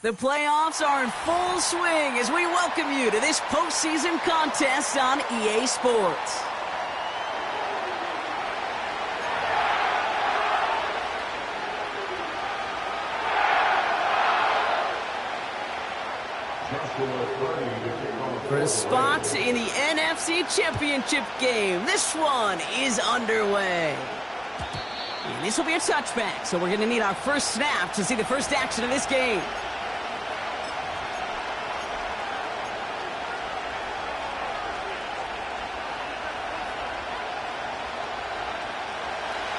The playoffs are in full swing as we welcome you to this postseason contest on EA Sports. For a spot in the NFC Championship game, this one is underway. And this will be a touchback, so we're going to need our first snap to see the first action of this game.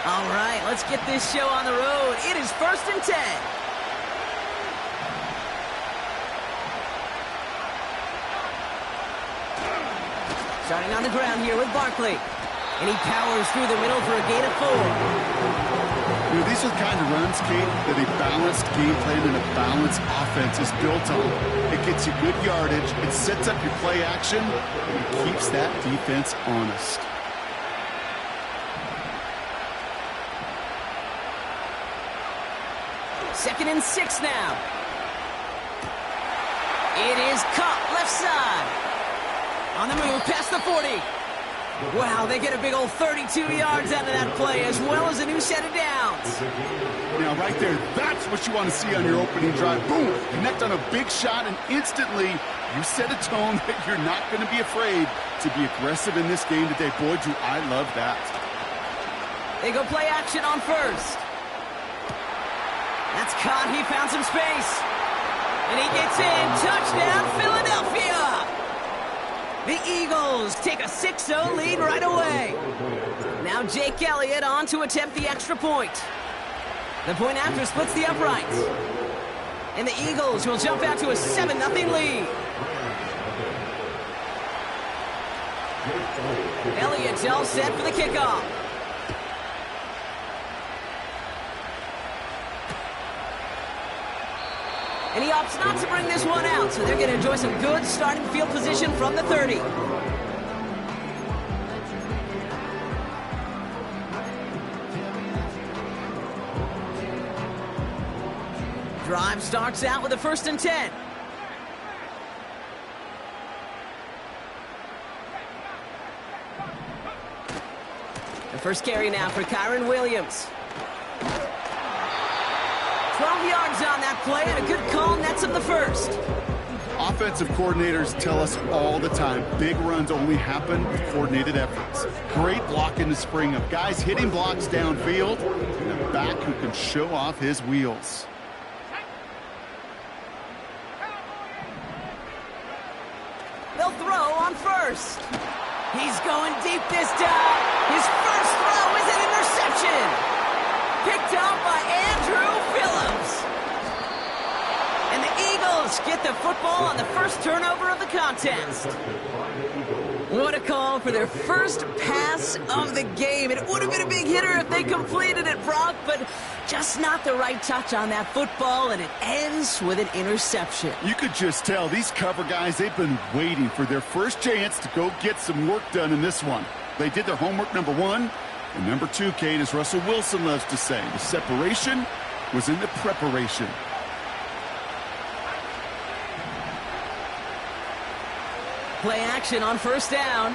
All right, let's get this show on the road. It is 1st and 10. Starting on the ground here with Barkley. And he powers through the middle for a gain of 4. You know, these are the kind of runs, Kate, that a balanced game plan and a balanced offense is built on. It gets you good yardage, it sets up your play action, and it keeps that defense honest. Second and 6 now. It is caught left side. On the move, past the 40. Wow, they get a big old 32 yards out of that play, as well as a new set of downs. Now, right there, that's what you want to see on your opening drive. Boom! Connect on a big shot, and instantly you set a tone that you're not going to be afraid to be aggressive in this game today. Boy, do I love that. They go play action on first. That's caught. He found some space. And he gets in. Touchdown, Philadelphia! The Eagles take a 6-0 lead right away. Now Jake Elliott on to attempt the extra point. The point after splits the uprights. And the Eagles will jump out to a 7-0 lead. Elliott's all set for the kickoff. And he opts not to bring this one out, so they're going to enjoy some good starting field position from the 30. Drive starts out with a 1st and 10. The first carry now for Kyron Williams. 12 yards on that play, and a good call nets him the first. Offensive coordinators tell us all the time, big runs only happen with coordinated efforts. Great block in the spring of guys hitting blocks downfield, and a back who can show off his wheels. They'll throw on first. He's going deep this time. His first throw is an interception. Picked up by Andrew Phillips. And the Eagles get the football on the first turnover of the contest. What a call for their first pass of the game. It would have been a big hitter if they completed it, Brock, but just not the right touch on that football, and it ends with an interception. You could just tell these cover guys, they've been waiting for their first chance to go get some work done in this one. They did their homework, number one. And number two, Kate, as Russell Wilson loves to say, the separation was in the preparation. Play action on first down.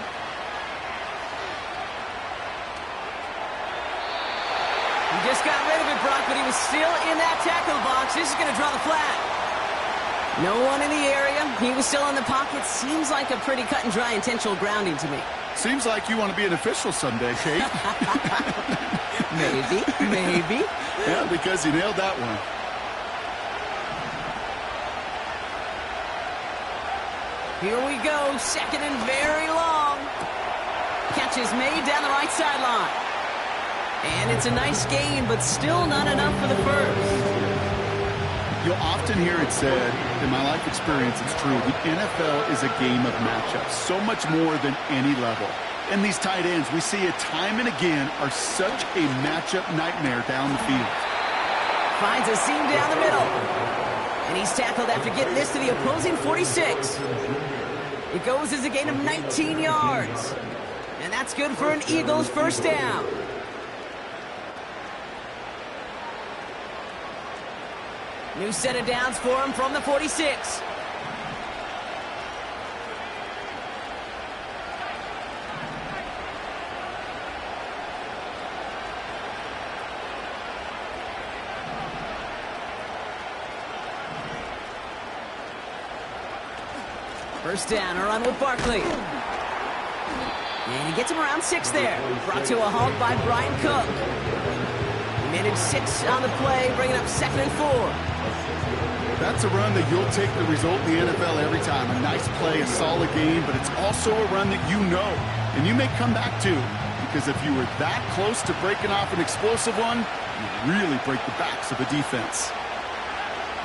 He just got rid of it, Brock, but he was still in that tackle box. This is going to draw the flag. No one in the area. He was still in the pocket. Seems like a pretty cut and dry intentional grounding to me. Seems like you want to be an official someday, Kate. Maybe. Yeah, because you nailed that one. Here we go, 2nd and very long. Catch is made down the right sideline. And it's a nice gain, but still not enough for the first. You'll often hear it said, in my life experience, it's true, the NFL is a game of matchups, so much more than any level. And these tight ends, we see it time and again, are such a matchup nightmare down the field. Finds a seam down the middle. And he's tackled after getting this to the opposing 46. It goes as a gain of 19 yards. And that's good for an Eagles first down. New set of downs for him from the 46. First down, a run with Barkley. And he gets him around 6 there. Brought to a halt by Brian Cook. He managed 6 on the play, bringing up 2nd and 4. That's a run that you'll take the result in the NFL every time. A nice play, a solid game, but it's also a run that you know, and you may come back to, because if you were that close to breaking off an explosive one, you really break the backs of the defense.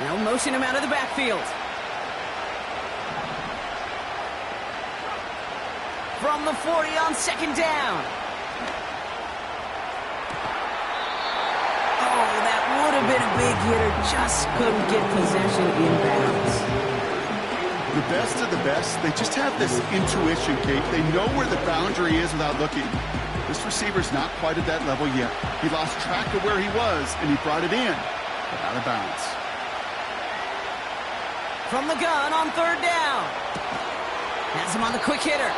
Now motion him out of the backfield. From the 40 on 2nd down. That would have been a big hitter, just couldn't get possession inbounds. The best of the best, they just have this intuition, Kate. They know where the boundary is without looking. This receiver's not quite at that level yet. He lost track of where he was, and he brought it in, but out of bounds. From the gun on 3rd down. Has him on the quick hitter.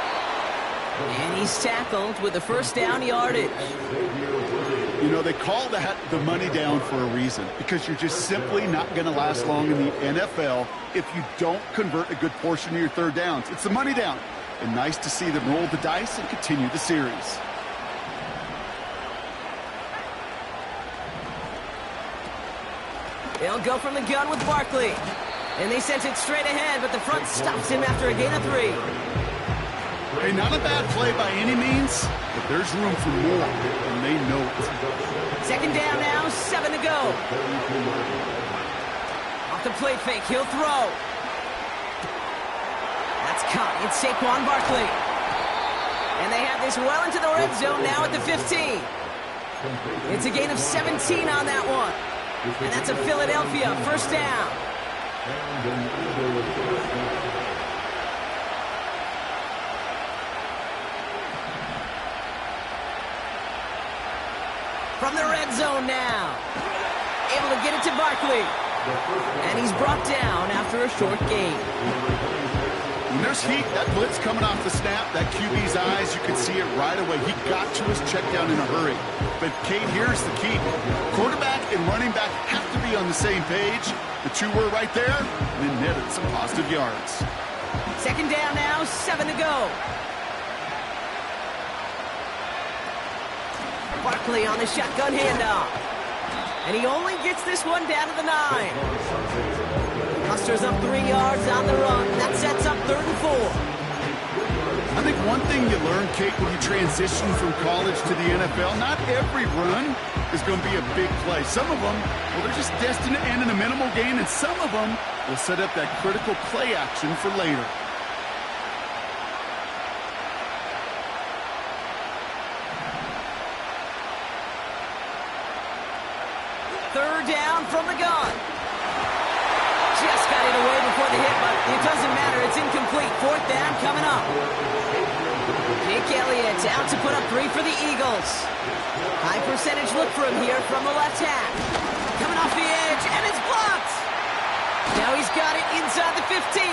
And he's tackled with the first down yardage. You know, they call that the money down for a reason, because you're just simply not going to last long in the NFL if you don't convert a good portion of your third downs. It's the money down. And nice to see them roll the dice and continue the series. They'll go from the gun with Barkley. And they sent it straight ahead, but the front stops him after a gain of 3. Hey, not a bad play by any means, but there's room for more, and they know it. Second down now, 7 to go. Off the play fake, he'll throw. That's caught. It's Saquon Barkley. And they have this well into the red zone now at the 15. It's a gain of 17 on that one. And that's a Philadelphia first down. From the red zone now. Able to get it to Barkley. And he's brought down after a short gain. When there's heat, that blitz coming off the snap, that QB's eyes, you can see it right away. He got to his check down in a hurry. But, Kate, here's the key. Quarterback and running back have to be on the same page. The two were right there, and then netted some positive yards. Second down now, 7 to go. Barkley on the shotgun handoff. And he only gets this one down to the 9. Musters up 3 yards on the run. That sets up 3rd and 4. I think one thing you learn, Kate, when you transition from college to the NFL, not every run is going to be a big play. Some of them, well, they're just destined to end in a minimal gain, and some of them will set up that critical play action for later. Third down from the gun. Just got it away before the hit, but it doesn't matter. It's incomplete. 4th down coming up. Jake Elliott out to put up 3 for the Eagles. High percentage look for him here from the left half. Coming off the edge, and it's blocked. Now he's got it inside the 15.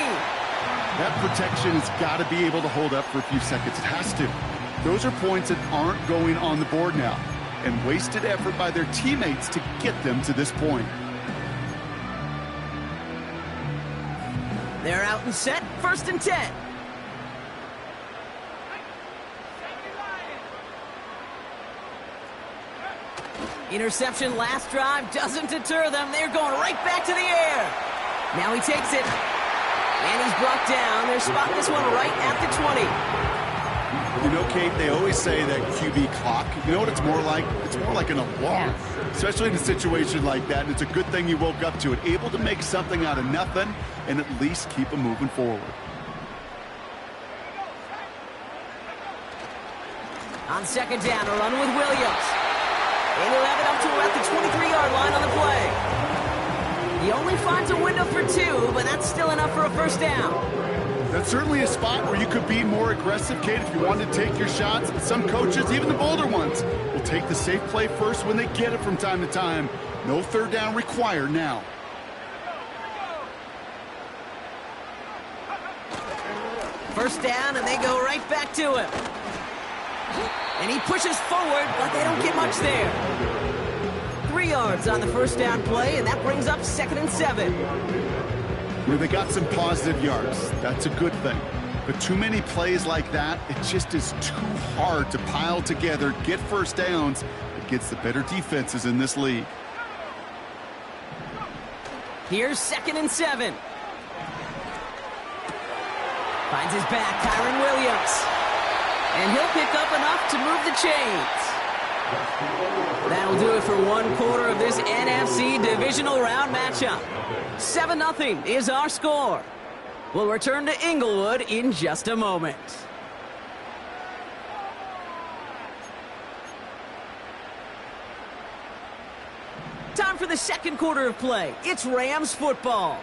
That protection has got to be able to hold up for a few seconds. It has to. Those are points that aren't going on the board now, and wasted effort by their teammates to get them to this point. They're out and set, 1st and 10. Interception last drive doesn't deter them. They're going right back to the air. Now he takes it. And he's brought down. They're spotting this one right at the 20. You know, Kate, they always say that QB clock, you know what it's more like? It's more like an alarm, especially in a situation like that. And it's a good thing you woke up to it, able to make something out of nothing and at least keep them moving forward. On second down, a run with Williams. And he'll have it up to about the 23-yard line on the play. He only finds a window for 2, but that's still enough for a first down. That's certainly a spot where you could be more aggressive, Kate, if you wanted to take your shots. Some coaches, even the bolder ones, will take the safe play first when they get it from time to time. No third down required now. First down, and they go right back to him. And he pushes forward, but they don't get much there. 3 yards on the first down play, and that brings up 2nd and 7. You know, they got some positive yards. That's a good thing. But too many plays like that, it just is too hard to pile together, get first downs against the better defenses in this league. Here's 2nd and 7. Finds his back, Kyron Williams. And he'll pick up enough to move the chains. That'll do it for 1/4 of this NFC Divisional Round matchup. 7-0 is our score. We'll return to Inglewood in just a moment. Time for the 2nd quarter of play. It's Rams football.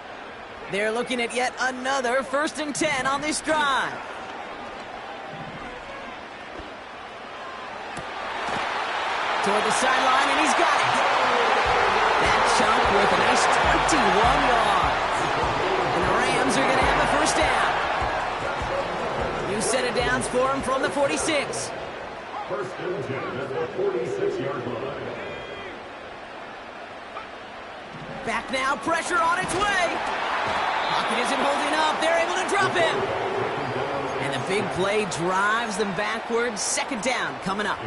They're looking at yet another 1st and 10 on this drive. Toward the sideline, and he's got it. That chunk with a nice 21 yards. And the Rams are going to have a first down. New set of downs for him from the 46. First and 10 at the 46-yard line. Back now, pressure on its way. Pocket isn't holding up. They're able to drop him. And the big play drives them backwards. Second down coming up.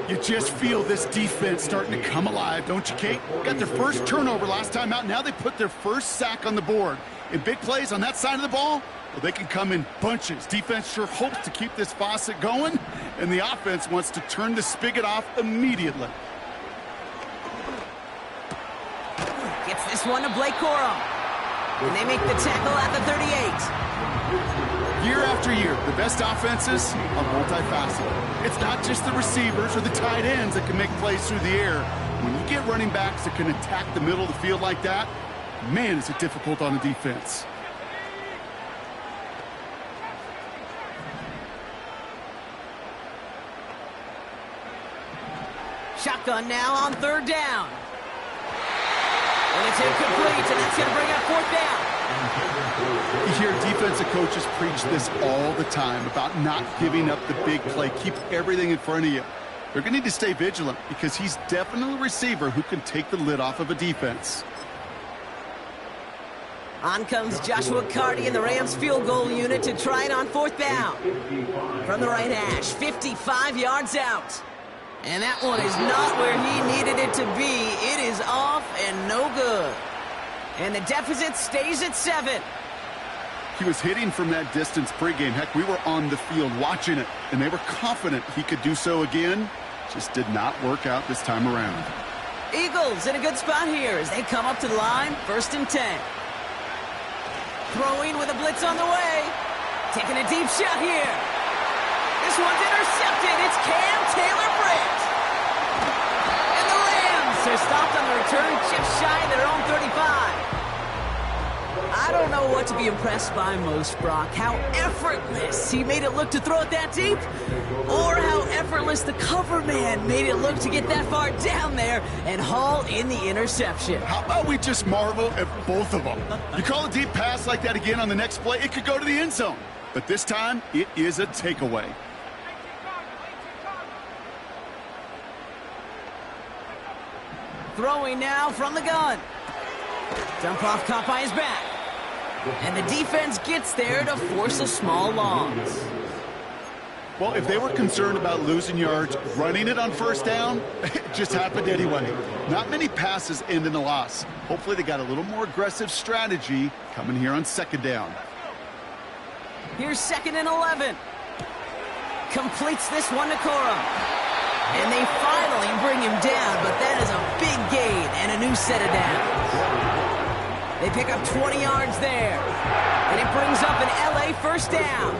You just feel this defense starting to come alive, don't you, Kate? Got their first turnover last time out. Now they put their first sack on the board. In big plays on that side of the ball, well, they can come in bunches. Defense sure hopes to keep this faucet going, and the offense wants to turn the spigot off immediately. Gets this one to Blake Corum. And they make the tackle at the 38. Year after year, the best offenses are multifaceted. It's not just the receivers or the tight ends that can make plays through the air. When you get running backs that can attack the middle of the field like that, man, is it difficult on the defense. Shotgun now on third down. And it's incomplete, and that's going to bring up fourth down. You hear defensive coaches preach this all the time about not giving up the big play. Keep everything in front of you. They're going to need to stay vigilant because he's definitely a receiver who can take the lid off of a defense. On comes Joshua Carty in the Rams field goal unit to try it on fourth down. From the right hash, 55 yards out. And that one is not where he needed it to be. It is off and no good. And the deficit stays at 7. He was hitting from that distance pregame. Heck, we were on the field watching it, and they were confident he could do so again. Just did not work out this time around. Eagles in a good spot here as they come up to the line, 1st and 10. Throwing with a blitz on the way. Taking a deep shot here. This one's intercepted. It's Cam Taylor-Britt. And the Rams are stopped on the return just shy of their own 35. I don't know what to be impressed by most, Brock. How effortless he made it look to throw it that deep, or how effortless the cover man made it look to get that far down there and haul in the interception. How about we just marvel at both of them? You call a deep pass like that again on the next play, it could go to the end zone. But this time, it is a takeaway. Throwing now from the gun. Dump off caught by his back. And the defense gets there to force a small loss. Well, if they were concerned about losing yards, running it on first down, it just happened anyway. Not many passes end in a loss. Hopefully they got a little more aggressive strategy coming here on second down. Here's 2nd and 11. Completes this one to Corum. And they finally bring him down, but that is a big gain and a new set of downs. They pick up 20 yards there. And it brings up an LA first down.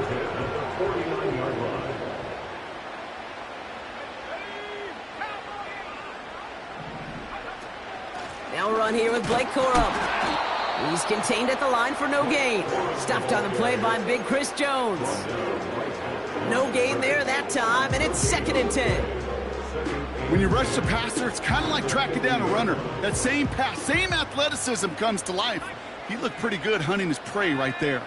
Now run here with Blake Corum. He's contained at the line for no gain. Stopped on the play by big Chris Jones. No gain there that time, and it's 2nd and 10. When you rush the passer, it's kind of like tracking down a runner. That same pass, same athleticism comes to life. He looked pretty good hunting his prey right there.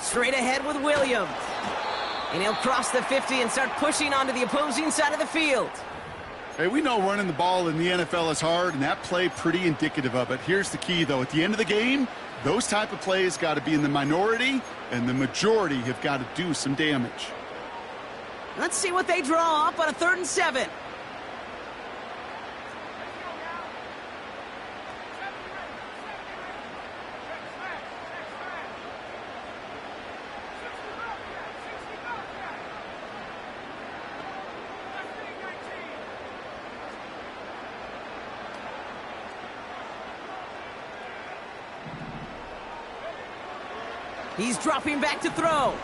Straight ahead with Williams. And he'll cross the 50 and start pushing onto the opposing side of the field. Hey, we know running the ball in the NFL is hard, and that play pretty indicative of it. Here's the key, though. At the end of the game, those type of plays got to be in the minority, and the majority have got to do some damage. Let's see what they draw up on a 3rd and 7. He's dropping back to throw.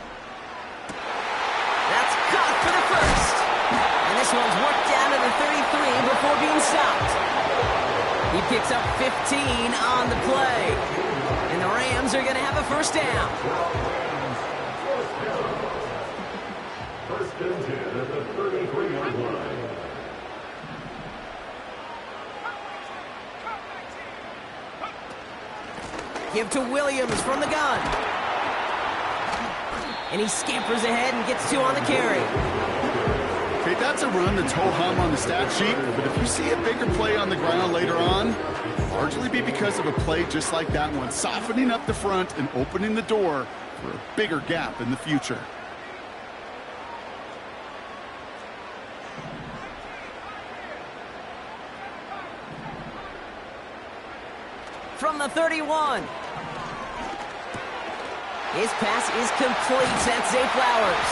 That's caught for the first. And this one's worked down to the 33 before being stopped. He picks up 15 on the play. And the Rams are going to have a first down. First and 10 at the 33-yard line. Give to Williams from the gun. And he scampers ahead and gets 2 on the carry. Okay, that's a run that's ho-hum on the stat sheet, but if you see a bigger play on the ground later on, it'll largely be because of a play just like that one, softening up the front and opening the door for a bigger gap in the future. From the 31. His pass is complete. That's Zay Flowers.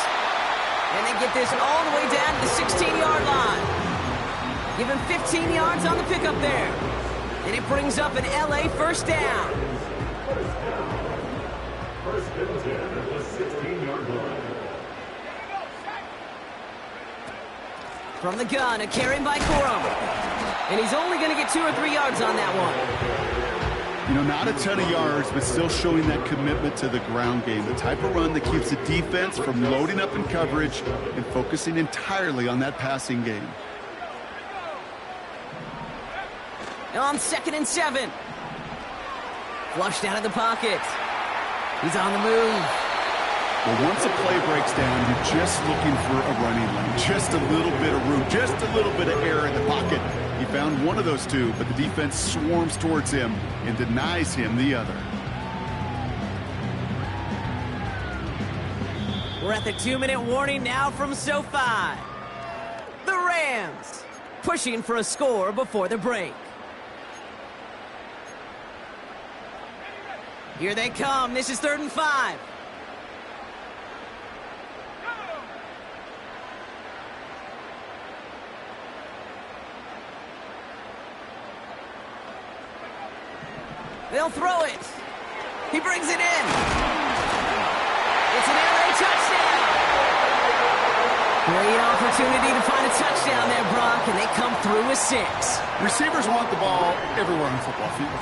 And they get this all the way down to the 16-yard line. Give him 15 yards on the pickup there. And it brings up an LA first down. First and 10 at the 16-yard line. From the gun, a carry by Corum. And he's only going to get 2 or 3 yards on that one. You know, not a ton of yards, but still showing that commitment to the ground game. The type of run that keeps the defense from loading up in coverage and focusing entirely on that passing game. On 2nd and 7. Flushed out of the pocket. He's on the move. Well, once a play breaks down, you're just looking for a running lane. Just a little bit of room, just a little bit of air in the pocket. He found one of those two, but the defense swarms towards him and denies him the other. We're at the 2-minute warning now from SoFi. The Rams pushing for a score before the break. Here they come. This is 3rd and 5. They'll throw it. He brings it in. It's an LA touchdown. Great opportunity to find a touchdown there, Brock, and they come through with 6. Receivers want the ball everywhere on the football field.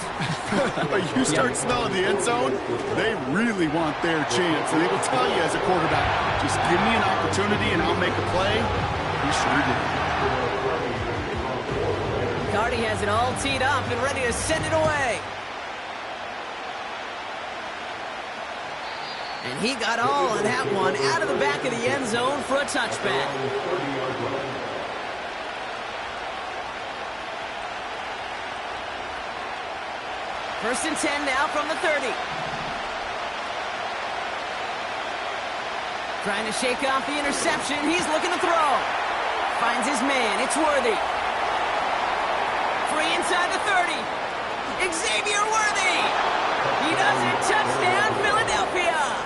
But you start smelling the end zone, they really want their chance. And they will tell you as a quarterback, just give me an opportunity and I'll make a play. He sure did. Cardi has it all teed up and ready to send it away. And he got all of that one out of the back of the end zone for a touchback. First and 10 now from the 30. Trying to shake off the interception. He's looking to throw. Finds his man. It's Worthy. Free inside the 30. Xavier Worthy. He does it. Touchdown, Philadelphia.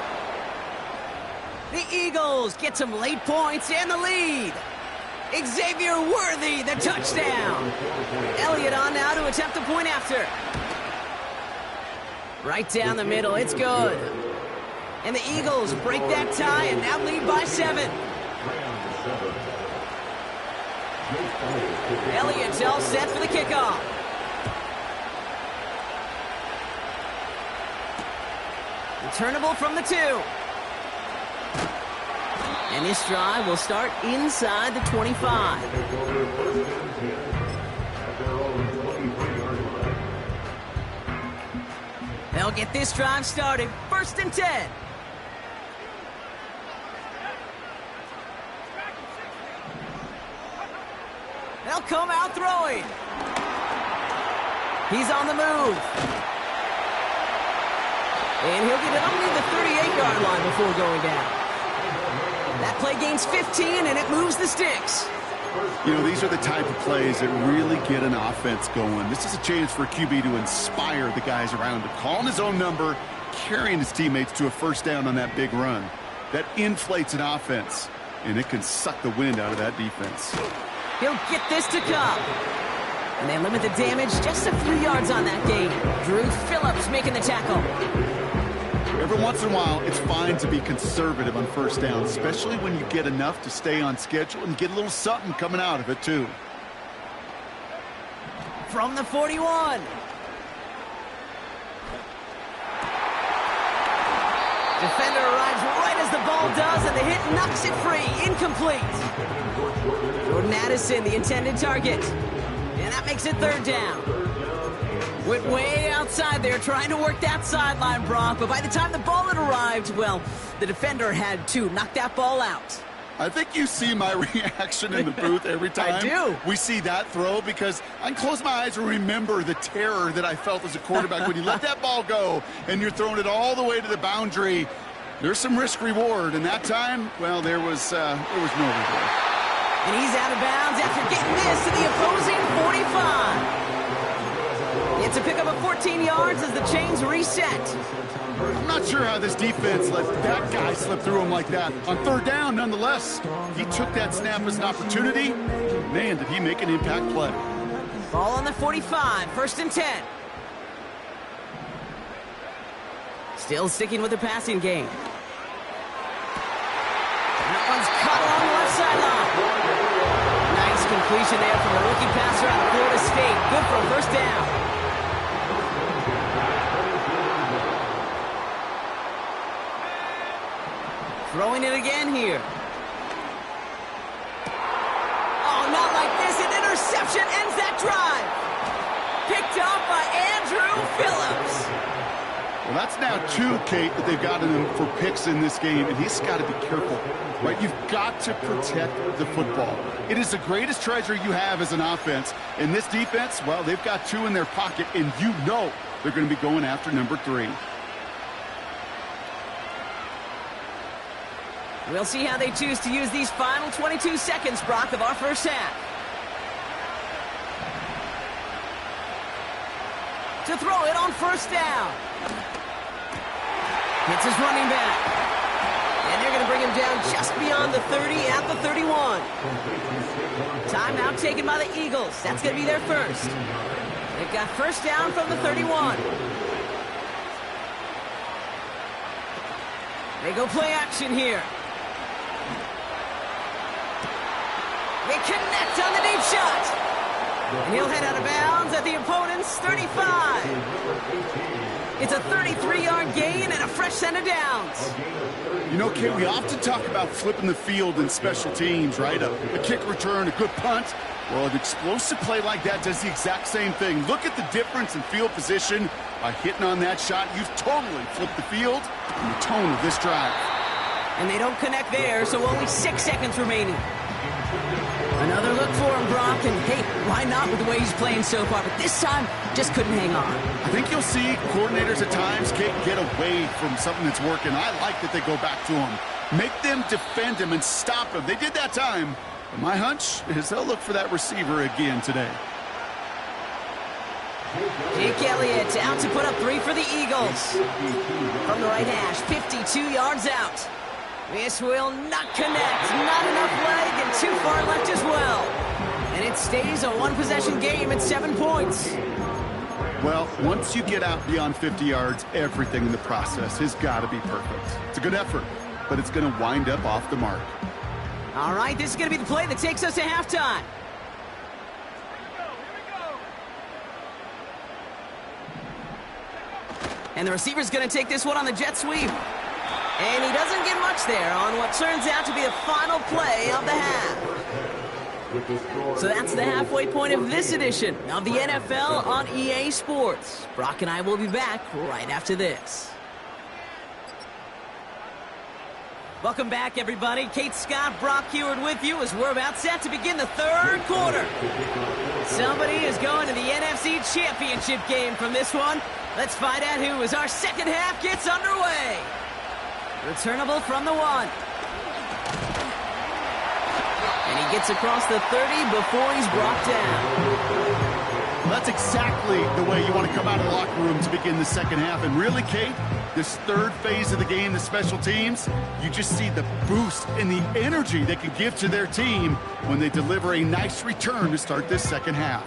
The Eagles get some late points and the lead. Xavier Worthy, the touchdown. Elliott on now to attempt the point after. Right down the middle. It's good. And the Eagles break that tie and now lead by 7. Elliott's all set for the kickoff. Returnable from the 2. And this drive will start inside the 25. They'll get this drive started. 1st and 10. They'll come out throwing. He's on the move. And he'll get it only the 38-yard line before going down. That play gains 15, and it moves the sticks. You know, these are the type of plays that really get an offense going. This is a chance for a QB to inspire the guys around him. Calling his own number, carrying his teammates to a first down on that big run. That inflates an offense, and it can suck the wind out of that defense. He'll get this to come. And they limit the damage just a few yards on that gain. Drew Phillips making the tackle. Every once in a while, it's fine to be conservative on first down, especially when you get enough to stay on schedule and get a little something coming out of it, too. From the 41. Defender arrives right as the ball does, and the hit knocks it free. Incomplete. Jordan Addison, the intended target. And that makes it 3rd down. Went way outside there trying to work that sideline, Brock. But by the time the ball had arrived, well, the defender had to knock that ball out. I think you see my reaction in the booth every time I do. we see that throw, because I can close my eyes and remember the terror that I felt as a quarterback when you let that ball go and you're throwing it all the way to the boundary. There's some risk-reward, and that time, well, there was no reward. And he's out of bounds after getting this to the opposing 45. It's a pickup of 14 yards as the chains reset. I'm not sure how this defense let that guy slip through him like that. On third down, nonetheless, he took that snap as an opportunity. Man, did he make an impact play. Ball on the 45, 1st and 10. Still sticking with the passing game. That one's caught along the left sideline. Nice completion there from the rookie passer out of Florida State. Good for a 1st down. Throwing it again here. Oh, not like this. An interception ends that drive. Picked off by Andrew Phillips. Well, that's now 2, Kate, that they've gotten him for picks in this game, and he's got to be careful, right? You've got to protect the football. It is the greatest treasure you have as an offense. In this defense, well, they've got 2 in their pocket, and you know they're going to be going after number 3. We'll see how they choose to use these final 22 seconds, Brock, of our first half. To throw it on 1st down. Hits his running back. And they're going to bring him down just beyond the 30 at the 31. Timeout taken by the Eagles. That's going to be their first. They've got 1st down from the 31. They go play action here. They connect on the deep shot. And he'll head out of bounds at the opponent's 35. It's a 33-yard gain and a fresh set of downs. You know, Kate, we often talk about flipping the field in special teams, right? A kick return, a good punt. Well, an explosive play like that does the exact same thing. Look at the difference in field position. By hitting on that shot, you've totally flipped the field and the tone of this drive. And they don't connect there, so only 6 seconds remaining. Another look for him, Brock, and hey, why not with the way he's playing so far? But this time, just couldn't hang on. I think you'll see coordinators at times get away from something that's working. I like that they go back to him. Make them defend him and stop him. They did that time. But my hunch is they'll look for that receiver again today. Jake Elliott out to put up 3 for the Eagles. From the right hash, 52 yards out. This will not connect. Not enough leg and too far left as well. And it stays a 1-possession game at 7 points. Well, once you get out beyond 50 yards, everything in the process has got to be perfect. It's a good effort, but it's going to wind up off the mark. All right, this is going to be the play that takes us to halftime. And the receiver's going to take this one on the jet sweep. And he doesn't get much there on what turns out to be the final play of the half. So that's the halfway point of this edition of the NFL on EA Sports. Brock and I will be back right after this. Welcome back, everybody. Kate Scott, Brock Heward with you as we're about set to begin the 3rd quarter. Somebody is going to the NFC Championship game from this one. Let's find out who as our second half gets underway. Returnable from the 1. And he gets across the 30 before he's brought down. That's exactly the way you want to come out of the locker room to begin the second half. And really, Kate, this 3rd phase of the game, the special teams, you just see the boost and the energy they can give to their team when they deliver a nice return to start this second half.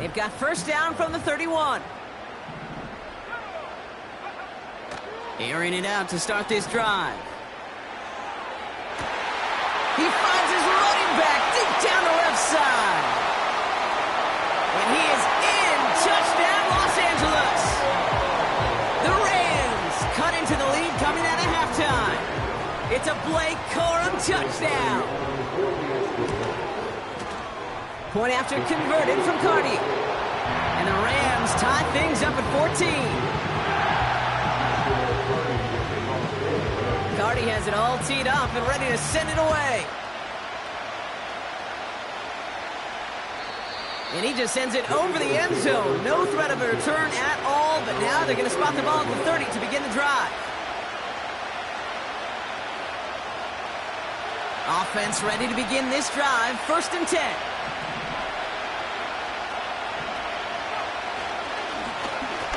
They've got 1st down from the 31. Airing it out to start this drive. He finds his running back deep down the left side. And he is in. Touchdown, Los Angeles. The Rams cut into the lead coming out of halftime. It's a Blake Corum touchdown. Point after converted from Cardi. And the Rams tie things up at 14. Cardi has it all teed up and ready to send it away. And he just sends it over the end zone. No threat of a return at all, but now they're going to spot the ball at the 30 to begin the drive. Offense ready to begin this drive. 1st and 10.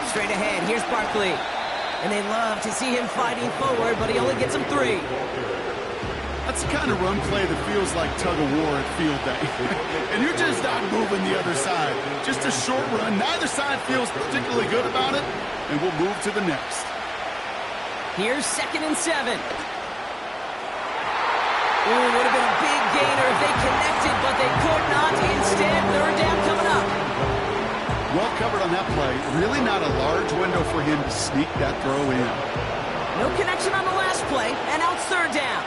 Straight ahead, here's Barkley. And they love to see him fighting forward, but he only gets them 3. That's the kind of run play that feels like tug-of-war at field day. And you're just not moving the other side. Just a short run. Neither side feels particularly good about it, and we'll move to the next. Here's 2nd and 7. Ooh, would have been a big gainer if they connected, but they could not. Instead, 3rd down coming up. Well covered on that play. Really not a large window for him to sneak that throw in. No connection on the last play, and now it's 3rd down.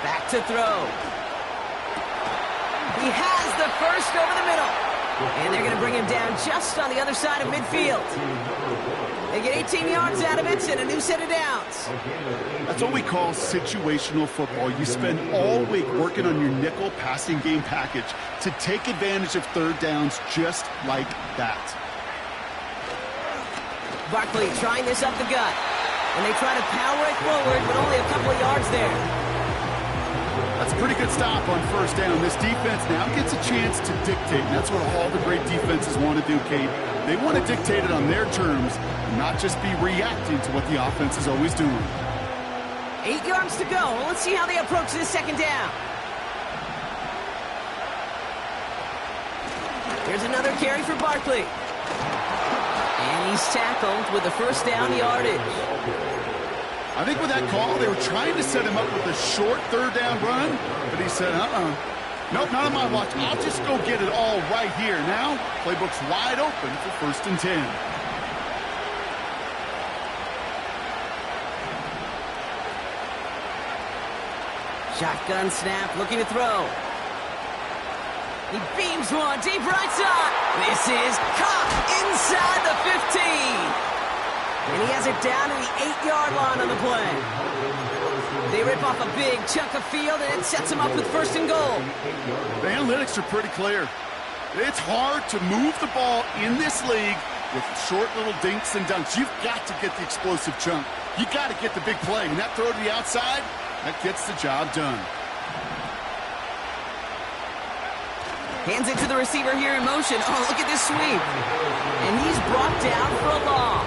Back to throw. He has the first over the middle. And they're going to bring him down just on the other side of midfield. They get 18 yards out of it and a new set of downs. That's what we call situational football. You spend all week working on your nickel passing game package to take advantage of 3rd downs just like that. Barkley trying this up the gut. And they try to power it forward, but only a couple of yards there. That's a pretty good stop on 1st down. This defense now gets a chance to dictate. And that's what all the great defenses want to do, Kate. They want to dictate it on their terms and not just be reacting to what the offense is always doing. 8 yards to go. Let's see how they approach this 2nd down. Here's another carry for Barkley. And he's tackled with the 1st down yardage. I think with that call, they were trying to set him up with a short 3rd down run, but he said, nope, not on my watch. I'll just go get it all right here. Now, playbook's wide open for 1st and 10. Shotgun snap, looking to throw. He beams one deep right side. This is caught inside the 15. And he has it down to the 8-yard line on the play. They rip off a big chunk of field, and it sets them up with 1st and goal. The analytics are pretty clear. It's hard to move the ball in this league with short little dinks and dunks. You've got to get the explosive chunk. You got to get the big play. And that throw to the outside, that gets the job done. Hands it to the receiver here in motion. Oh, look at this sweep. And he's brought down for a loss.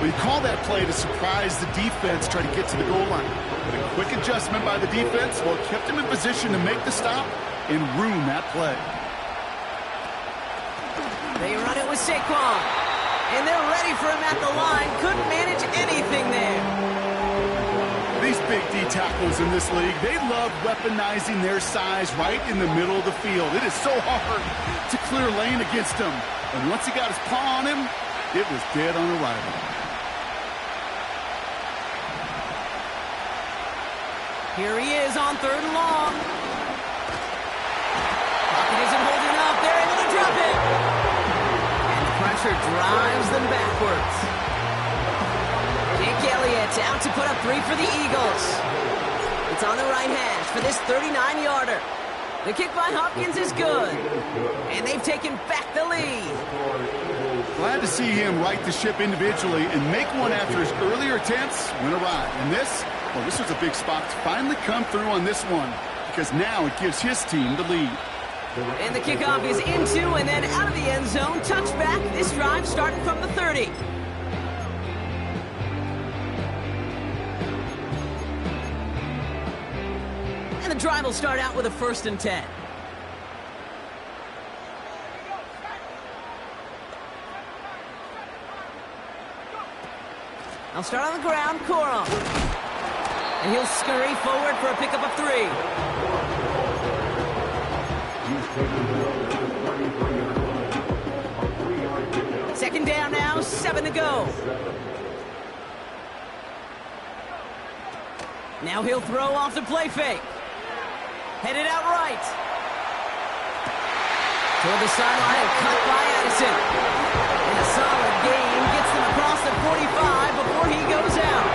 We call that play to surprise the defense, try to get to the goal line. But a quick adjustment by the defense, well, kept him in position to make the stop and ruin that play. They run it with Saquon. And they're ready for him at the line. Couldn't manage anything there. These big D tackles in this league, they love weaponizing their size right in the middle of the field. It is so hard to clear lane against him. And once he got his paw on him, it was dead on arrival. Here he is on 3rd and long. Pocket isn't holding up. They're able to drop it. And the pressure drives them backwards. Jake Elliott out to put up 3 for the Eagles. It's on the right hash for this 39-yarder. The kick by Hopkins is good. And they've taken back the lead. Glad to see him right the ship individually and make one after his earlier attempts went awry. And this was a big spot to finally come through on this one because now it gives his team the lead. And the kickoff is into and then out of the end zone. Touchback. This drive starting from the 30. And the drive will start out with a 1st and 10. I'll start on the ground, Corum. And he'll scurry forward for a pickup of 3. Second down now, 7 to go. Now he'll throw off the play fake. Headed out right. Toward the sideline and cut by Addison. And a solid gain gets them across the 45 before he goes out.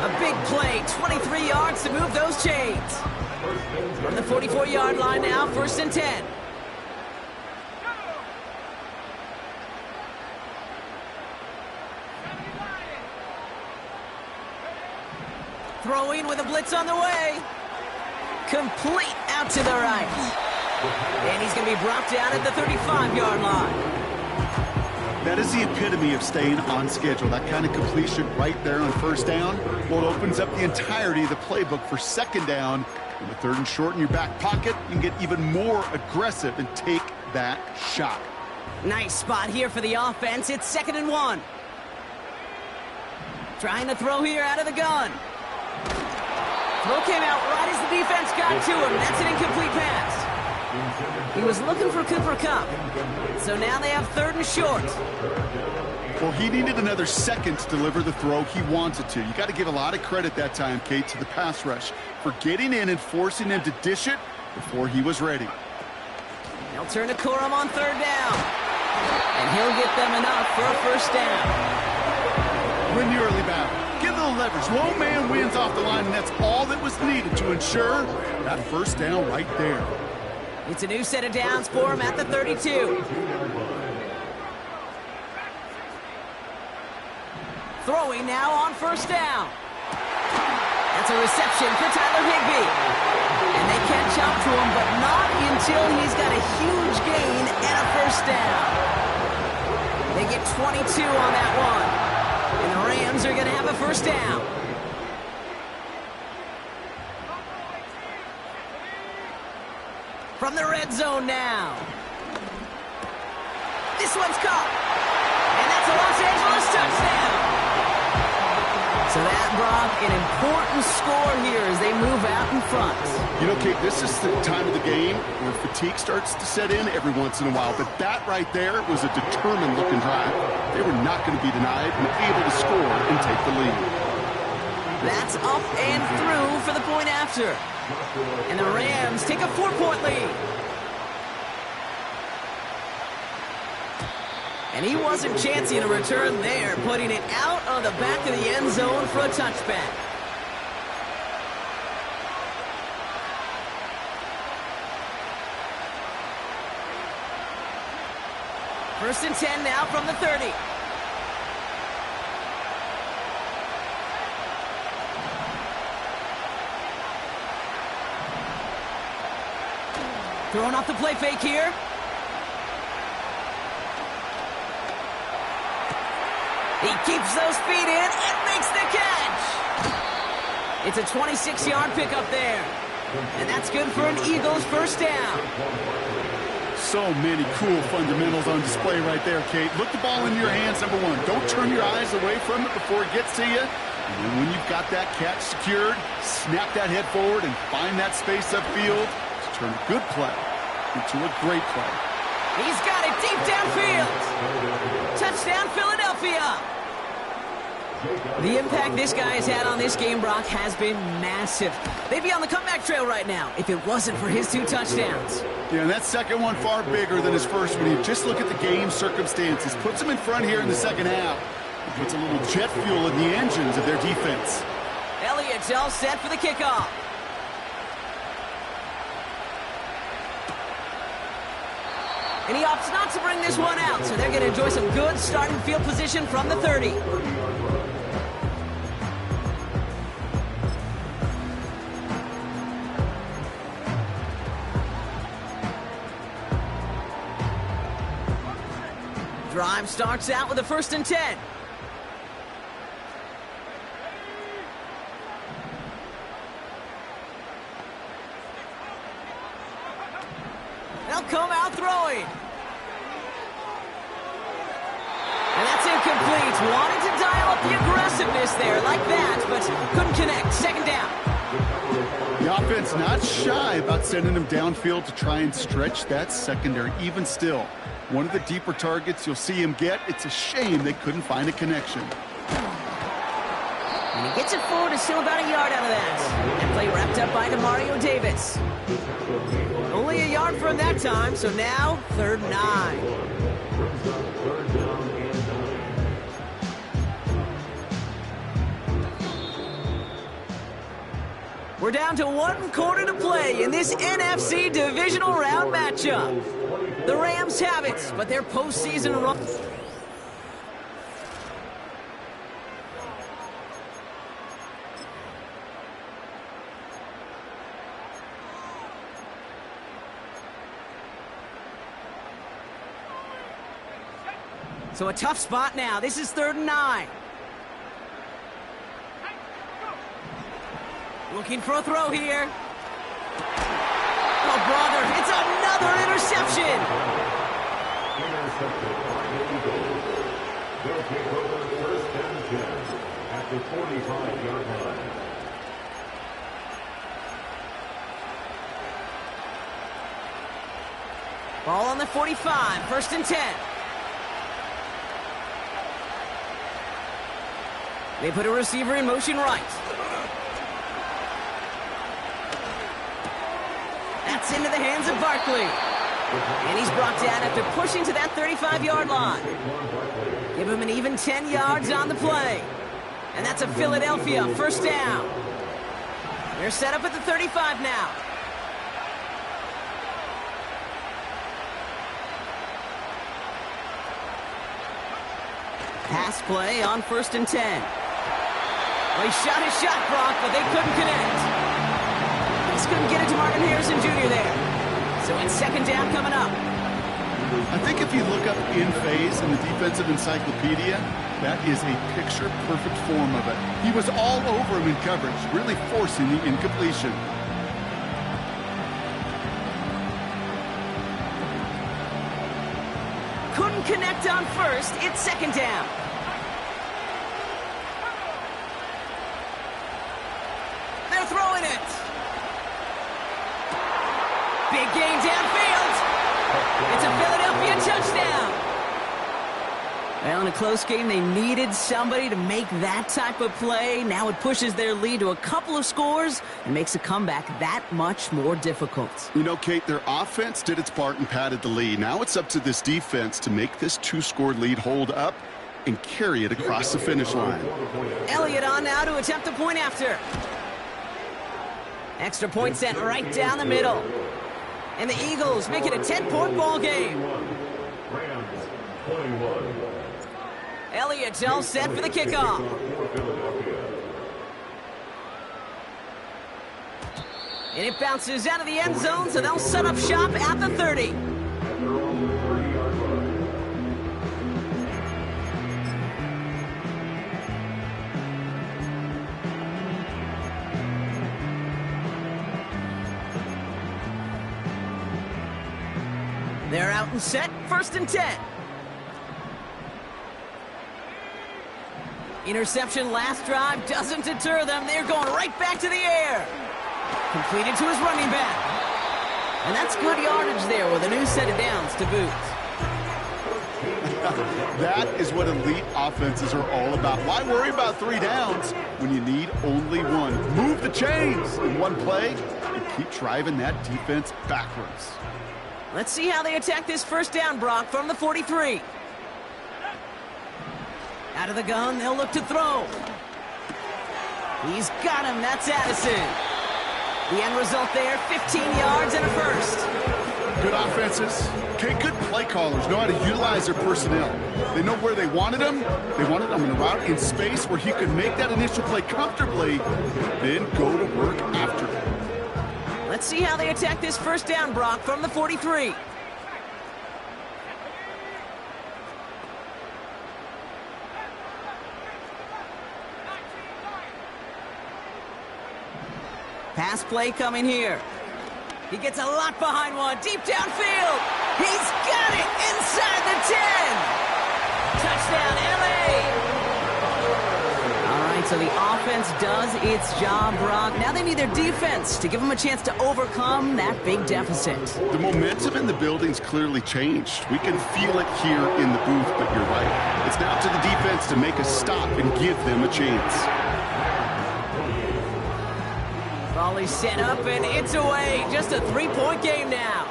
A big play, 23 yards to move those chains. From the 44-yard line now, 1st and 10. Throwing with a blitz on the way. Complete out to the right. And he's going to be brought down at the 35-yard line. That is the epitome of staying on schedule. That kind of completion right there on 1st down. Well, it opens up the entirety of the playbook for 2nd down. And with 3rd and short in your back pocket, you can get even more aggressive and take that shot. Nice spot here for the offense. It's 2nd and 1. Trying to throw here out of the gun. Throw came out right as the defense got to him. That's an incomplete pass. He was looking for Cooper Kupp. So now they have 3rd and short. Well, he needed another second to deliver the throw he wanted to. You got to give a lot of credit that time, Kate, to the pass rush for getting in and forcing him to dish it before he was ready. They'll turn to Corum on 3rd down. And he'll get them enough for a 1st down. Win the early battle. Get a little leverage. Low man wins off the line, and that's all that was needed to ensure that 1st down right there. It's a new set of downs for him at the 32. Throwing now on 1st down. That's a reception for Tyler Higbee. And they catch up to him, but not until he's got a huge gain and a 1st down. They get 22 on that one. And the Rams are going to have a 1st down. From the red zone now. This one's caught. And that's a Los Angeles touchdown. So that brought an important score here as they move out in front. You know, Kate, this is the time of the game where fatigue starts to set in every once in a while. But that right there was a determined-looking drive. They were not going to be denied and able to score and take the lead. That's up and through for the point after. And the Rams take a 4-point lead. And he wasn't chancing a return there, putting it out on the back of the end zone for a touchback. First and 10 now from the 30. Throwing off the play fake here. He keeps those feet in and makes the catch. It's a 26-yard pickup there. And that's good for an Eagles 1st down. So many cool fundamentals on display right there, Kate. Look the ball in your hands, number one. Don't turn your eyes away from it before it gets to you. And then when you've got that catch secured, snap that head forward and find that space upfield to turn a good play into a great play. He's got it deep downfield. Touchdown, Philadelphia. The impact this guy has had on this game, Brock, has been massive. They'd be on the comeback trail right now if it wasn't for his 2 touchdowns. Yeah, and that second one far bigger than his first one. You just look at the game circumstances. Puts them in front here in the second half. It puts a little jet fuel in the engines of their defense. Elliott's all set for the kickoff. And he opts not to bring this one out, so they're going to enjoy some good starting field position from the 30. Drive starts out with a 1st and 10. They'll come out throwing. And that's incomplete. Wanted to dial up the aggressiveness there like that, but couldn't connect. 2nd down. The offense not shy about sending him downfield to try and stretch that secondary. Even still, one of the deeper targets you'll see him get. It's a shame they couldn't find a connection. And he gets it forward, is still about a yard out of that. That play wrapped up by Demario Davis. Only a yard from that time, so now 3rd and 9. We're down to 1 quarter to play in this NFC divisional round matchup. The Rams have it, but their postseason run. So a tough spot now. This is 3rd and 9. Looking for a throw here. Oh, brother, it's another interception. Intercepted by the Eagles. They'll take over 1st and 10 at the 45-yard line. Ball on the 45, 1st and 10. They put a receiver in motion right. That's into the hands of Barkley. And he's brought down after pushing to that 35-yard line. Give him an even 10 yards on the play. And that's a Philadelphia 1st down. They're set up at the 35 now. Pass play on 1st and 10. Well, he shot his shot, Brock, but they couldn't connect. Just couldn't get it to Marvin Harrison Jr. there. So it's 2nd down coming up. I think if you look up in phase in the defensive encyclopedia, that is a picture-perfect form of it. He was all over him in coverage, really forcing the incompletion. Couldn't connect on 1st. It's 2nd down. They're throwing it. Big gain downfield. It's a Philadelphia touchdown. Well, in a close game, they needed somebody to make that type of play. Now it pushes their lead to a couple of scores and makes a comeback that much more difficult. You know, Kate, their offense did its part and padded the lead. Now it's up to this defense to make this 2-score lead hold up and carry it across the finish line. Elliott on now to attempt the point after. Extra point sent right down the middle. And the Eagles make it a 10-point ball game. Rams 21. Elliott all set for the kickoff. And it bounces out of the end zone, so they'll set up shop at the 30. They're out and set, 1st and 10. Interception last drive doesn't deter them. They're going right back to the air. Completed to his running back. And that's good yardage there with a new set of downs to boot. That is what elite offenses are all about. Why worry about 3 downs when you need only 1? Move the chains in one play and keep driving that defense backwards. Let's see how they attack this 1st down, Brock, from the 43. Out of the gun, they'll look to throw. He's got him. That's Addison. The end result there, 15 yards and a 1st. Good offenses. Okay, good play callers know how to utilize their personnel. They know where they wanted them. They wanted them in a route in space where he could make that initial play comfortably, then go to work after it. Let's see how they attack this 1st down, Brock, from the 43. Pass play coming here. He gets a lot behind one, deep downfield. He's got it inside the 10. Touchdown, LA. All right, so the offense does its job, Brock. Now they need their defense to give them a chance to overcome that big deficit. The momentum in the building's clearly changed. We can feel it here in the booth, but you're right. It's now up to the defense to make a stop and give them a chance. Volley set up, and it's away. Just a three-point game now.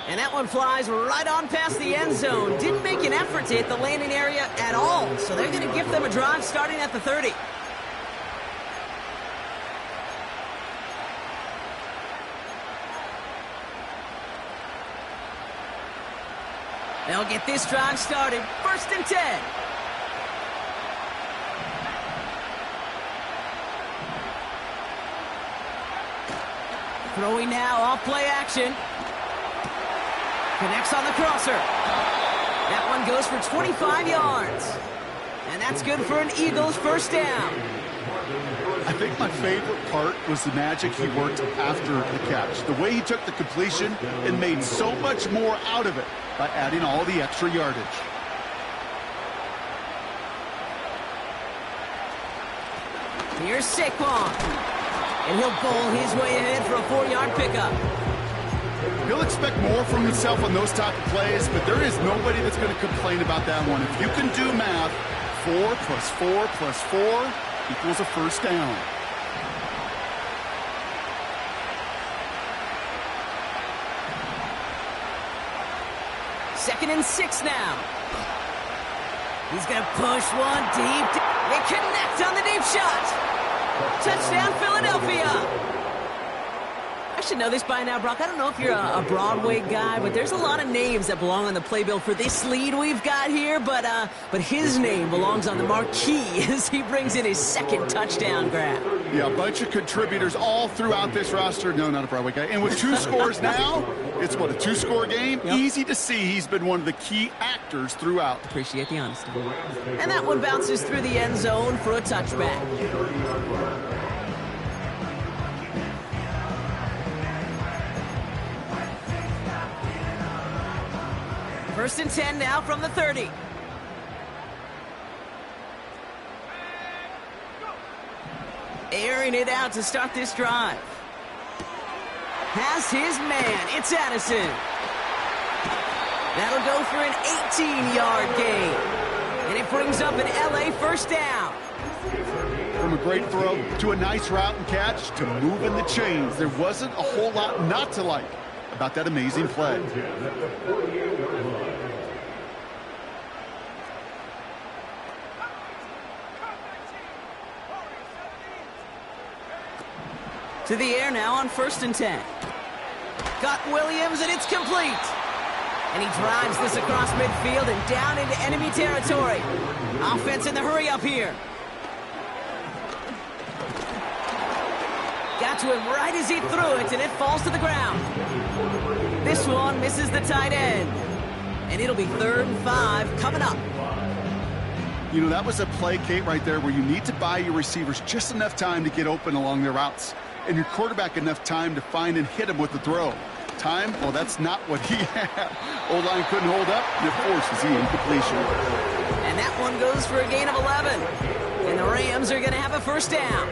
And that one flies right on past the end zone. Didn't make an effort to hit the landing area at all, so they're going to give them a drive starting at the 30. They'll get this drive started. 1st and 10. Throwing now off play action. Connects on the crosser. That one goes for 25 yards. And that's good for an Eagles first down. I think my favorite part was the magic he worked after the catch. The way he took the completion and made so much more out of it by adding all the extra yardage. Here's Saquon. And he'll bowl his way ahead for a 4-yard pickup. He'll expect more from himself on those type of plays, but there is nobody that's going to complain about that one. If you can do math, 4 plus 4 plus 4 equals a first down. Second and 6 now. He's going to push one deep. They connect on the deep shot. Touchdown, Philadelphia. I should know this by now, Brock. I don't know if you're a Broadway guy, but there's a lot of names that belong on the playbill for this lead we've got here. But his name belongs on the marquee as he brings in his 2nd touchdown grab. Yeah, a bunch of contributors all throughout this roster. No, not a Broadway guy. And with 2 scores now, it's what, a 2-score game? Yep. Easy to see he's been one of the key actors throughout. Appreciate the honesty. And that one bounces through the end zone for a touchback. First and 10 now from the 30. Airing it out to start this drive. Has his man. It's Addison. That'll go for an 18-yard gain. And it brings up an LA first down. From a great throw to a nice route and catch to moving the chains. There wasn't a whole lot not to like about that amazing play. To the air now on 1st and 10. Got Williams, and it's complete. And he drives this across midfield and down into enemy territory. Offense in the hurry up here. Got to him right as he threw it, and it falls to the ground. This one misses the tight end. And it'll be 3rd and 5 coming up. You know, that was a play, Kate, right there where you need to buy your receivers just enough time to get open along their routes. And your quarterback enough time to find and hit him with the throw. Time? Well, that's not what he had. O-line couldn't hold up, and it forces the incompletion. And that one goes for a gain of 11. And the Rams are going to have a first down.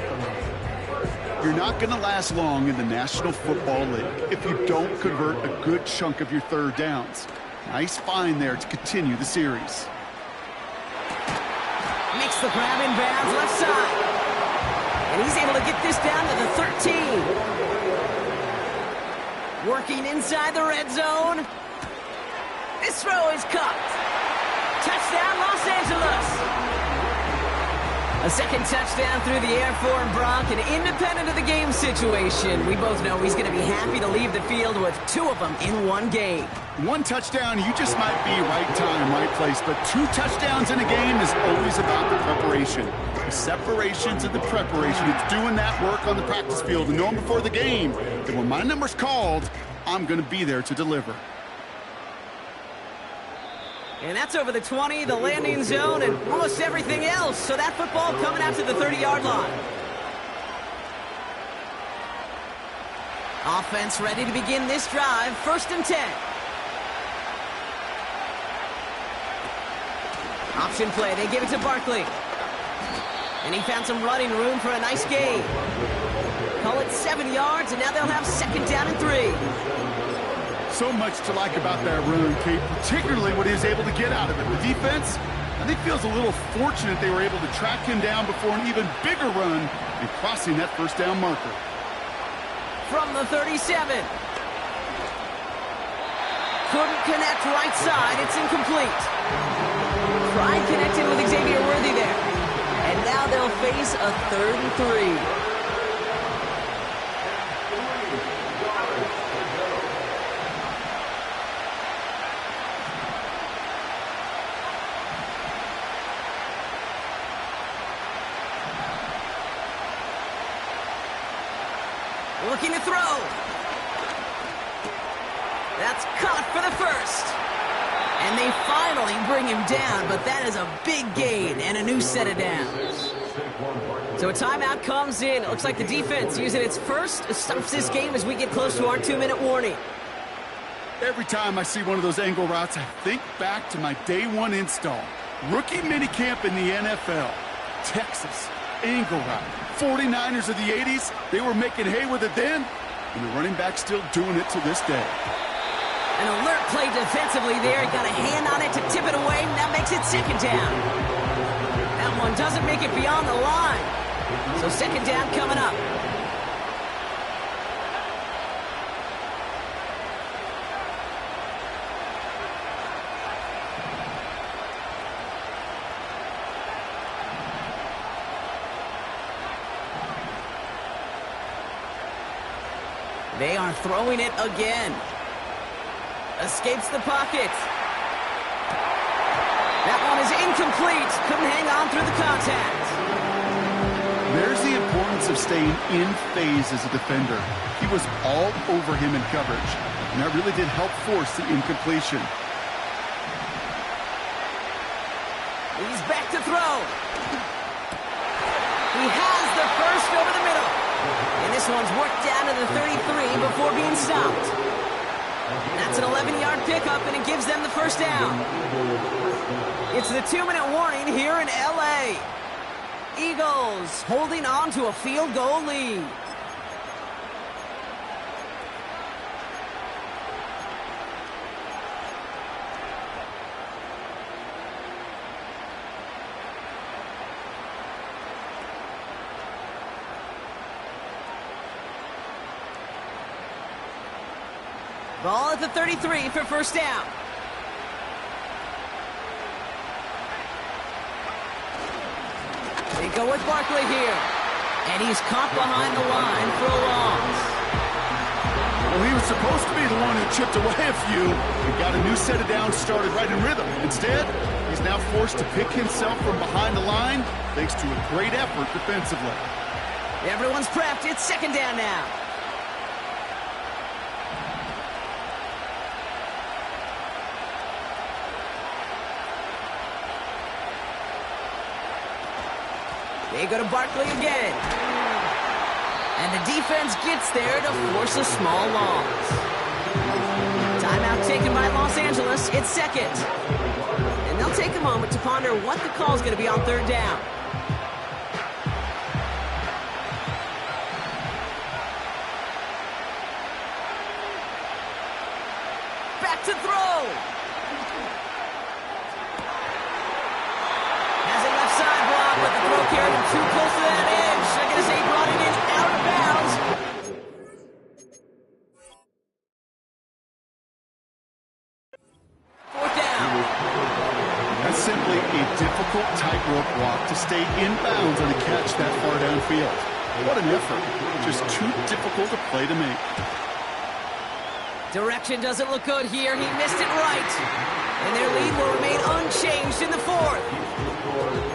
You're not going to last long in the National Football League if you don't convert a good chunk of your 3rd downs. Nice find there to continue the series. Makes the grab in bounds left side. And he's able to get this down to the 13. Working inside the red zone. This throw is caught. Touchdown, Los Angeles. A 2nd touchdown through the air for him, Brock, and independent of the game situation, we both know he's going to be happy to leave the field with 2 of them in one game. 1 touchdown, you just might be right time, right place, but 2 touchdowns in a game is always about the preparation. The separation to the preparation. It's doing that work on the practice field and knowing before the game that when my number's called, I'm going to be there to deliver. And that's over the 20, the landing zone, and almost everything else. So that football coming out to the 30-yard line. Offense ready to begin this drive. 1st and 10. Option play. They give it to Barkley. And he found some running room for a nice gain. Call it 7 yards, and now they'll have 2nd down and 3. So much to like about that run, Kate, particularly what he was able to get out of it. The defense, I think feels a little fortunate they were able to track him down before an even bigger run and crossing that first down marker. From the 37. Couldn't connect right side. It's incomplete. Tried connecting with Xavier Worthy there. And now they'll face a 3rd and 3. Looking to throw. That's caught for the first. And they finally bring him down, but that is a big gain and a new set of downs. So a timeout comes in. It looks like the defense using its first stops this game as we get close to our 2-minute warning. Every time I see one of those angle routes, I think back to my day one install. Rookie minicamp in the NFL. Texas, angle route. 49ers of the 80s, they were making hay with it then, and the running back's still doing it to this day. An alert play defensively there. He got a hand on it to tip it away, and that makes it 2nd down. That one doesn't make it beyond the line. So 2nd down coming up. They are throwing it again. Escapes the pocket. That one is incomplete. Couldn't hang on through the contact. There's the importance of staying in phase as a defender. He was all over him in coverage, and that really did help force the incompletion. He's back to throw. He has the first over the middle. And this one's worked down to the 33 before being stopped. That's an 11-yard pickup, and it gives them the first down. It's the 2-minute warning here in L.A. Eagles holding on to a field goal lead. Ball at the 33 for first down. They go with Barkley here. And he's caught behind the line for a loss. Well, he was supposed to be the one who chipped away a few and got a new set of downs started right in rhythm. Instead, he's now forced to pick himself from behind the line thanks to a great effort defensively. Everyone's prepped. It's 2nd down now. They go to Barkley again. And the defense gets there to force a small loss. Timeout taken by Los Angeles. It's 2nd. And they'll take a moment to ponder what the call is going to be on 3rd down. Back to throw. But the throw carried him too close to that edge. They're going to say he brought it in out of bounds. 4th down. That's simply a difficult tightrope walk to stay in bounds on a catch that far downfield. What an effort. Just too difficult a play to make. Direction doesn't look good here. He missed it right. And their lead will remain unchanged in the 4th.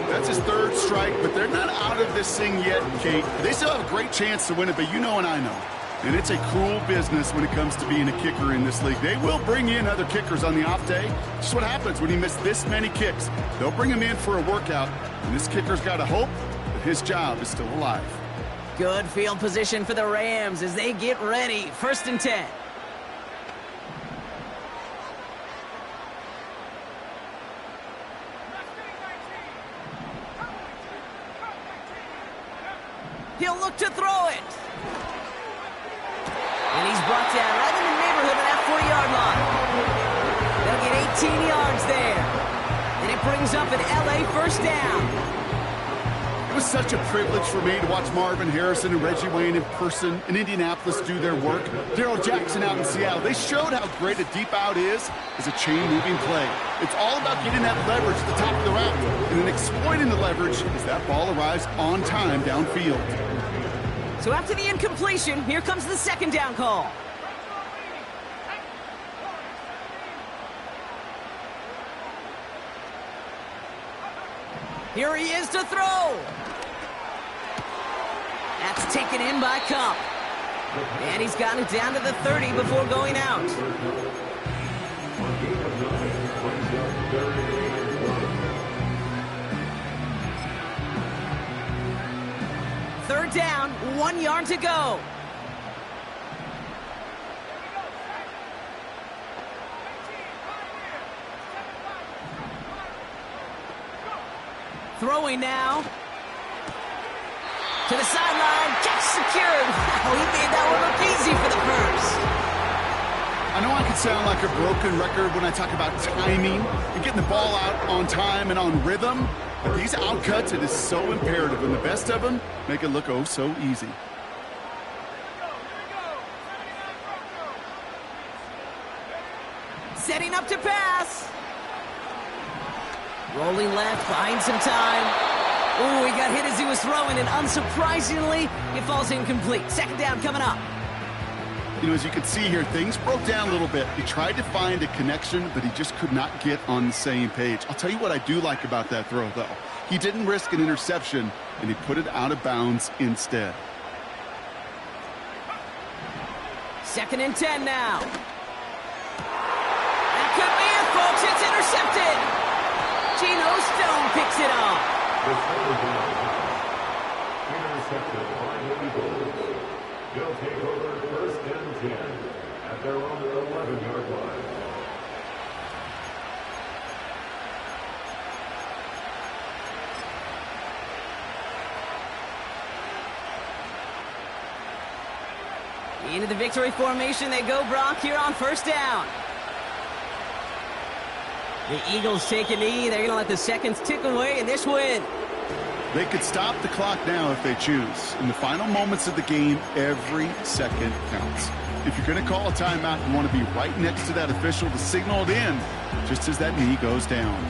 That's his 3rd strike, but they're not out of this thing yet, Kate. They still have a great chance to win it, but you know and I know. And it's a cruel business when it comes to being a kicker in this league. They will bring in other kickers on the off day. It's just what happens when you miss this many kicks. They'll bring him in for a workout, and this kicker's got to hope that his job is still alive. Good field position for the Rams as they get ready. 1st and 10. He'll look to throw it. And he's brought down right in the neighborhood of that 40-yard line. They'll get 18 yards there. And it brings up an LA first down. It was such a privilege for me to watch Marvin Harrison and Reggie Wayne in person in Indianapolis do their work. Darrell Jackson out in Seattle. They showed how great a deep out is as a chain-moving play. It's all about getting that leverage at the top of the route and then exploiting the leverage as that ball arrives on time downfield. So after the incompletion, here comes the second down call. Here he is to throw. That's taken in by Cup. And he's got it down to the 30 before going out. Third down, 1 yard to go. Throwing now. To the sideline, catch secured. Wow, he made that one look easy for the first. I know I can sound like a broken record when I talk about timing and getting the ball out on time and on rhythm, but these outcuts, it is so imperative, and the best of them make it look oh so easy. Setting up to pass. Rolling left, buying some time. Ooh, he got hit as he was throwing, and unsurprisingly, it falls incomplete. Second down coming up. You know, as you can see here, things broke down a little bit. He tried to find a connection, but he just could not get on the same page. I'll tell you what I do like about that throw, though. He didn't risk an interception, and he put it out of bounds instead. 2nd and 10 now. That could be it, folks. It's intercepted. Geno Stone picks it off. Intercepted by the Eagles. They'll take over 1st and 10 at their own 11-yard line. Into the victory formation they go, Brock, here on 1st down. The Eagles take a knee. They're going to let the seconds tick away in this win. They could stop the clock now if they choose. In the final moments of the game, every second counts. If you're going to call a timeout, you want to be right next to that official to signal it in just as that knee goes down.